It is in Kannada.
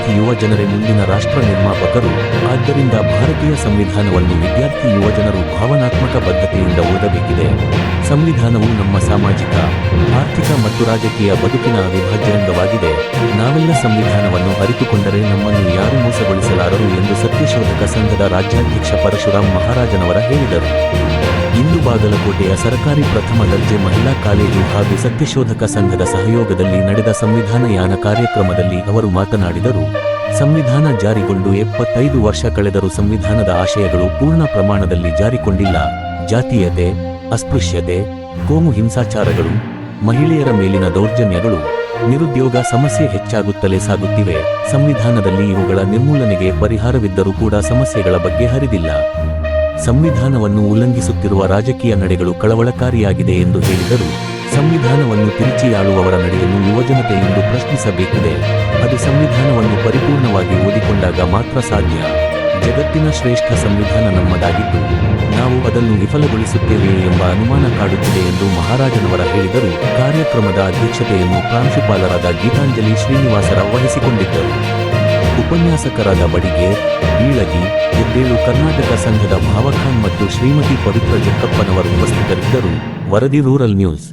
ವಿದ್ಯಾರ್ಥಿ ಯುವ ಜನರೇ ಮುಂದಿನ ರಾಷ್ಟ್ರ ನಿರ್ಮಾಪಕರು. ಆದ್ದರಿಂದ ಭಾರತೀಯ ಸಂವಿಧಾನವನ್ನು ವಿದ್ಯಾರ್ಥಿ ಯುವ ಜನರು ಭಾವನಾತ್ಮಕ ಬದ್ಧತೆಯಿಂದ ಓದಬೇಕಿದೆ. ಸಂವಿಧಾನವು ನಮ್ಮ ಸಾಮಾಜಿಕ, ಆರ್ಥಿಕ ಮತ್ತು ರಾಜಕೀಯ ಬದುಕಿನ ಅವಿಭಾಜ್ಯ ಅಂಗವಾಗಿದೆ. ನಾವೆಲ್ಲ ಸಂವಿಧಾನವನ್ನು ಅರಿತುಕೊಂಡರೆ ನಮ್ಮನ್ನು ಯಾರೂ ಮೋಸಗೊಳಿಸಲಾರರು ಎಂದು ಸತ್ಯಶೋಧಕ ಸಂಘದ ರಾಜ್ಯಾಧ್ಯಕ್ಷ ಪರಶುರಾಮ್ ಮಹಾರಾಜನವರ ಹೇಳಿದರು. ಇಂದು ಬಾಗಲಕೋಟೆಯ ಸರ್ಕಾರಿ ಪ್ರಥಮ ದರ್ಜೆ ಮಹಿಳಾ ಕಾಲೇಜು ಹಾಗೂ ಸತ್ಯಶೋಧಕ ಸಂಘದ ಸಹಯೋಗದಲ್ಲಿ ನಡೆದ ಸಂವಿಧಾನ ಯಾನ ಕಾರ್ಯಕ್ರಮದಲ್ಲಿ ಅವರು ಮಾತನಾಡಿದರು. ಸಂವಿಧಾನ ಜಾರಿಗೊಂಡು 75 ವರ್ಷ ಕಳೆದರೂ ಸಂವಿಧಾನದ ಆಶಯಗಳು ಪೂರ್ಣ ಪ್ರಮಾಣದಲ್ಲಿ ಜಾರಿಕೊಂಡಿಲ್ಲ. ಜಾತೀಯತೆ, ಅಸ್ಪೃಶ್ಯತೆ, ಕೋಮು ಹಿಂಸಾಚಾರಗಳು, ಮಹಿಳೆಯರ ಮೇಲಿನ ದೌರ್ಜನ್ಯಗಳು, ನಿರುದ್ಯೋಗ ಸಮಸ್ಯೆ ಹೆಚ್ಚಾಗುತ್ತಲೇ ಸಾಗುತ್ತಿವೆ. ಸಂವಿಧಾನದಲ್ಲಿ ಇವುಗಳ ನಿರ್ಮೂಲನೆಗೆ ಪರಿಹಾರವಿದ್ದರೂ ಕೂಡ ಸಮಸ್ಯೆಗಳ ಬಗ್ಗೆ ಹರಿದಿಲ್ಲ. ಸಂವಿಧಾನವನ್ನು ಉಲ್ಲಂಘಿಸುತ್ತಿರುವ ರಾಜಕೀಯ ನಡೆಗಳು ಕಳವಳಕಾರಿಯಾಗಿದೆ ಎಂದು ಹೇಳಿದರು. ಸಂವಿಧಾನವನ್ನು ತಿರುಚಿ ಆಳುವವರ ನಡೆಯನ್ನು ಯುವಜನತೆ ಇಂದು ಪ್ರಶ್ನಿಸಬೇಕಿದೆ. ಅದು ಸಂವಿಧಾನವನ್ನು ಪರಿಪೂರ್ಣವಾಗಿ ಓದಿಕೊಂಡಾಗ ಮಾತ್ರ ಸಾಧ್ಯ. ಜಗತ್ತಿನ ಶ್ರೇಷ್ಠ ಸಂವಿಧಾನ ನಮ್ಮದಾಗಿದ್ದು ನಾವು ಅದನ್ನು ವಿಫಲಗೊಳಿಸುತ್ತೇವೆಯೇ ಎಂಬ ಅನುಮಾನ ಕಾಡುತ್ತಿದೆ ಎಂದು ಮಹಾರಾಜನವರ ಹೇಳಿದರು. ಕಾರ್ಯಕ್ರಮದ ಅಧ್ಯಕ್ಷತೆಯನ್ನು ಪ್ರಾಂಶುಪಾಲರಾದ ಗೀತಾಂಜಲಿ ಶ್ರೀನಿವಾಸರಾವ್ ವಹಿಸಿಕೊಂಡಿದ್ದರು. ಉಪನ್ಯಾಸಕರಾದ ಬಡಿಗೇರ್, ಬೀಳಗಿ, ಎದ್ದೇಳು ಕರ್ನಾಟಕ ಸಂಘದ ಭಾವಖಾನ್ ಮತ್ತು ಶ್ರೀಮತಿ ಪವಿತ್ರ ಜಕ್ಕಪ್ಪನವರು ಉಪಸ್ಥಿತರಿದ್ದರು. ವರದಿ ರೂರಲ್ ನ್ಯೂಸ್.